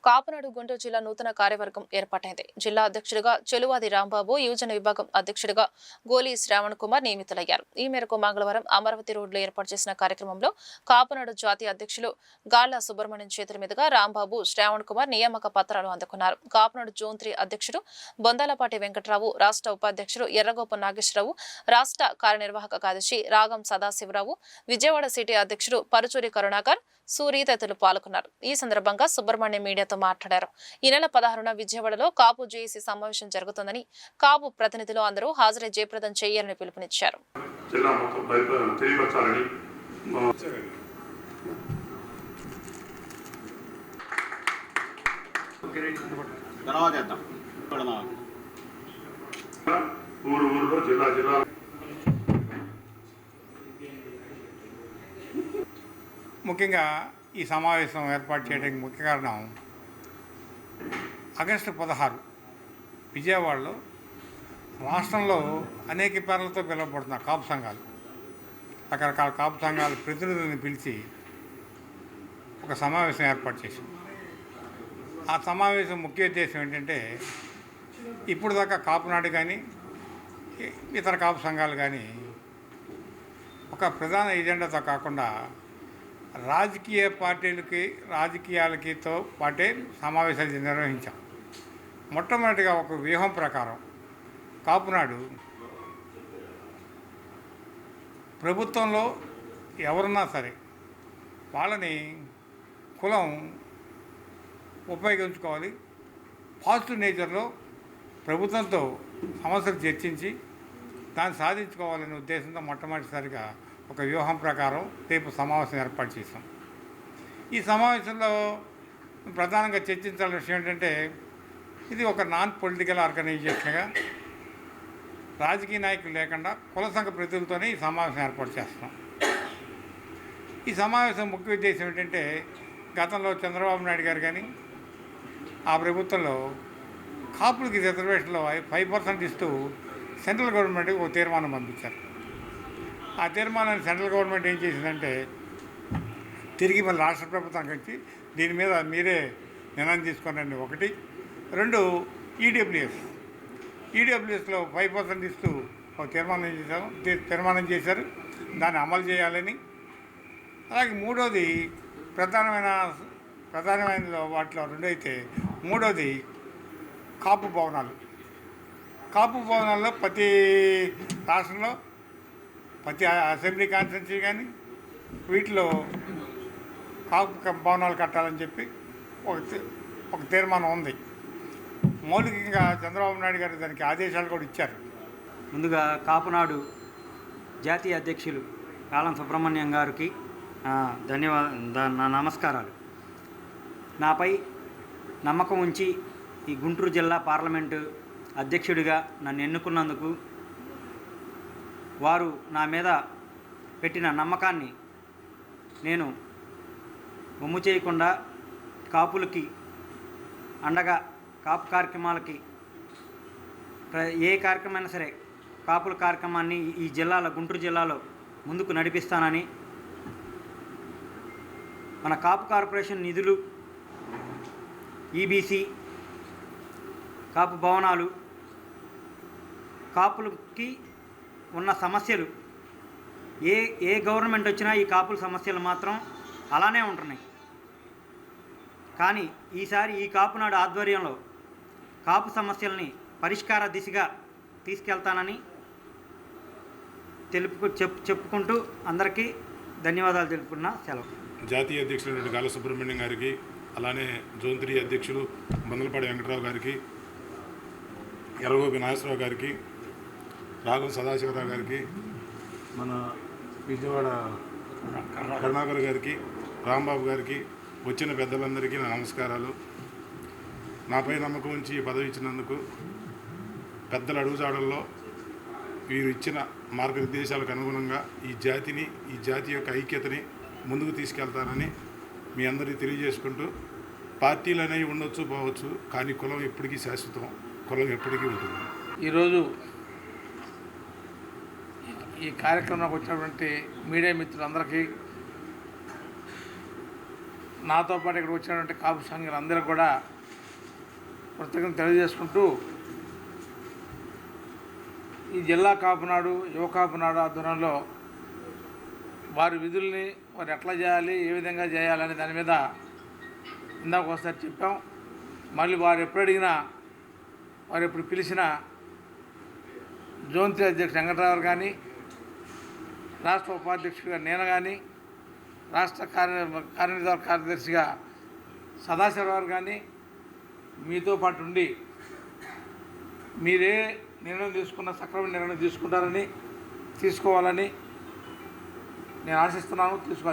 కాపునాడు గుంటూరు జిల్లా నూతన కార్యవర్గం ఏర్పాటైంది. జిల్లా అధ్యక్షుడిగా చెలువాది రాంబాబు, యువజన విభాగం అధ్యక్షుడిగా గోలి శ్రావణ్ కుమార్ నియమితులయ్యారు. ఈ మేరకు మంగళవారం అమరావతి రోడ్లో ఏర్పాటు చేసిన కార్యక్రమంలో కాపునాడు జాతీయ అధ్యక్షులు గాళ్ల సుబ్రహ్మణ్యం చేతుల మీదుగా రాంబాబు, శ్రావణ్ కుమార్ నియామక పత్రాలు అందుకున్నారు. కాపునాడు జోన్ 3 అధ్యక్షుడు బొందాలపాటి వెంకట్రావు, రాష్ట్ర ఉపాధ్యక్షుడు ఎర్రగోప నాగేశ్వరరావు, రాష్ట్ర కార్యనిర్వాహక కార్యదర్శి రాగం సదాశివరావు, విజయవాడ సిటీ అధ్యక్షుడు పరుచూరి కరుణాకర్, సూరి తదితరులు పాల్గొన్నారు. ఈ సందర్భంగా సుబ్రహ్మణ్యం మీడియాతో మాట్లాడారు. ఈ నెల 16న విజయవాడలో కాపు జేఏసీ సమావేశం జరుగుతుందని, కాపు ప్రతినిధులు అందరూ హాజరై జయప్రదం చేయాలని పిలుపునిచ్చారు. ముఖ్యంగా ఈ సమావేశం ఏర్పాటు చేయడానికి ముఖ్య కారణం ఆగస్టు 16 విజయవాడలో రాష్ట్రంలో అనేక పేర్లతో పిలువబడుతున్న కాపు సంఘాలు, రకరకాల కాపు సంఘాల ప్రతినిధులను పిలిచి ఒక సమావేశం ఏర్పాటు చేశాం. ఆ సమావేశం ముఖ్య ఉద్దేశం ఏంటంటే, ఇప్పుడు దాకా కాపునాడు కానీ ఇతర కాపు సంఘాలు కానీ ఒక ప్రధాన ఎజెండాతో కాకుండా రాజకీయ పార్టీలకి రాజకీయాలకితో పాటే సమావేశాలు నిర్వహించాం. మొట్టమొదటిగా ఒక వ్యూహం ప్రకారం కాపునాడు ప్రభుత్వంలో ఎవరున్నా సరే వాళ్ళని కులం ఉపయోగించుకోవాలి. పాజిటివ్ నేచర్లో ప్రభుత్వంతో సమస్యలు చర్చించి దాన్ని సాధించుకోవాలనే ఉద్దేశంతో మొట్టమొదటిసారిగా ఒక వ్యూహం ప్రకారం రేపు సమావేశం ఏర్పాటు చేశాం. ఈ సమావేశంలో ప్రధానంగా చర్చించాల్సిన విషయం ఏంటంటే, ఇది ఒక నాన్ పొలిటికల్ ఆర్గనైజేషన్గా రాజకీయ నాయకులు లేకుండా కుల సంఘ ప్రతినిధులతోనే ఈ సమావేశం ఏర్పాటు చేస్తాం. ఈ సమావేశం ముఖ్య ఉద్దేశం ఏంటంటే, గతంలో చంద్రబాబు నాయుడు గారు కానీ ఆ ప్రభుత్వంలో కాపులకి రిజర్వేషన్లో 5% ఇస్తూ సెంట్రల్ గవర్నమెంట్కి ఒక తీర్మానం పంపించారు. ఆ తీర్మానాన్ని సెంట్రల్ గవర్నమెంట్ ఏం చేసిందంటే, తిరిగి మళ్ళీ రాష్ట్ర ప్రభుత్వానికి వచ్చి దీని మీద మీరే నిర్ణయం తీసుకోనండి. 1, 2 ఈడబ్ల్యూఎస్లో 5% ఇస్తూ ఒక తీర్మానం చేశారు. దాన్ని అమలు చేయాలని. అలాగే మూడోది ప్రధానమైన వాటిలో 2 అయితే, మూడోది కాపు భవనాల్లో ప్రతి రాష్ట్రంలో ప్రతి అసెంబ్లీ కాన్స్టిట్యున్సీ కానీ వీటిలో కాపు భవనాలు కట్టాలని చెప్పి ఒక తీర్మానం ఉంది. మౌలికంగా చంద్రబాబు నాయుడు గారు దానికి ఆదేశాలు కూడా ఇచ్చారు. ముందుగా కాపునాడు జాతీయ అధ్యక్షులు కాలం సుబ్రహ్మణ్యం గారికి నా నమస్కారాలు. నాపై నమ్మకం ఉంచి ఈ గుంటూరు జిల్లా పార్లమెంటు అధ్యక్షుడిగా నన్ను ఎన్నుకున్నందుకు, వారు నా మీద పెట్టిన నమ్మకాన్ని నేను వమ్ము చేయకుండా కాపులకి అండగా, కాపు కార్యక్రమాలకి ఏ కార్యక్రమమైనా సరే కాపుల కార్యక్రమాన్ని ఈ జిల్లాలో, గుంటూరు జిల్లాలో ముందుకు నడిపిస్తానని, మన కాపు కార్పొరేషన్ నిధులు, ఈబీసీ, కాపు భవనాలు, కాపులకి ఉన్న సమస్యలు ఏ గవర్నమెంట్ వచ్చినా ఈ కాపుల సమస్యలు మాత్రం అలానే ఉంటున్నాయి. కానీ ఈసారి ఈ కాపునాడు ఆధ్వర్యంలో కాపు సమస్యల్ని పరిష్కార దిశగా తీసుకెళ్తానని చెప్పుకుంటూ అందరికీ ధన్యవాదాలు తెలుపుకున్నా. సెలవు. జాతీయ అధ్యక్షులు గాళ్ల సుబ్రహ్మణ్యం గారికి, అలానే జోన్ 3 అధ్యక్షులు బొందాలపాటి వెంకట్రావు గారికి, ఎర్రగోపి నాగేశ్వరరావు గారికి, రాగం సదాశివరావు గారికి, మన విజయవాడ కరుణాకర్ గారికి, రాంబాబు గారికి, వచ్చిన పెద్దలందరికీ నా నమస్కారాలు. నాపై నమ్మకం ఉంచి పదవి ఇచ్చినందుకు, పెద్దల అడుగుజాడల్లో వీరు ఇచ్చిన మార్గనిర్దేశాలకు అనుగుణంగా ఈ జాతి యొక్క ఐక్యతని ముందుకు తీసుకెళ్తానని మీ అందరికీ తెలియజేసుకుంటూ, పార్టీలు అనేవి ఉండొచ్చు పోవచ్చు, కానీ కులం ఎప్పటికీ శాశ్వతం, కులం ఎప్పటికీ ఉంటుంది. ఈరోజు ఈ కార్యక్రమానికి వచ్చినటువంటి మీడియా మిత్రులందరికీ నాతో పాటు ఇక్కడ వచ్చినటువంటి కాపు సంఘాలందరూ కూడా కృతజ్ఞతలు తెలియజేసుకుంటూ ఈ జిల్లా కాపునాడు యువ కాపునాడు ఆధ్వర్యంలో వారి విధుల్ని వారు ఎట్లా చేయాలి, ఏ విధంగా చేయాలనే దాని మీద ఇందాక ఒకసారి చెప్పాం. మళ్ళీ వారు ఎప్పుడు అడిగినా, వారు ఎప్పుడు పిలిచినా జోన్ 3 అధ్యక్షుడు వెంకటరావు కానీ, రాష్ట్ర ఉపాధ్యక్షుడిగా నేను కానీ, రాష్ట్ర కార్యనిర్వాహక కార్యదర్శిగా సదాశివరావు కానీ మీతో పాటు ఉండి మీరే నిర్ణయం తీసుకున్న సక్రమైన నిర్ణయం తీసుకోవాలని నేను ఆశిస్తున్నాను.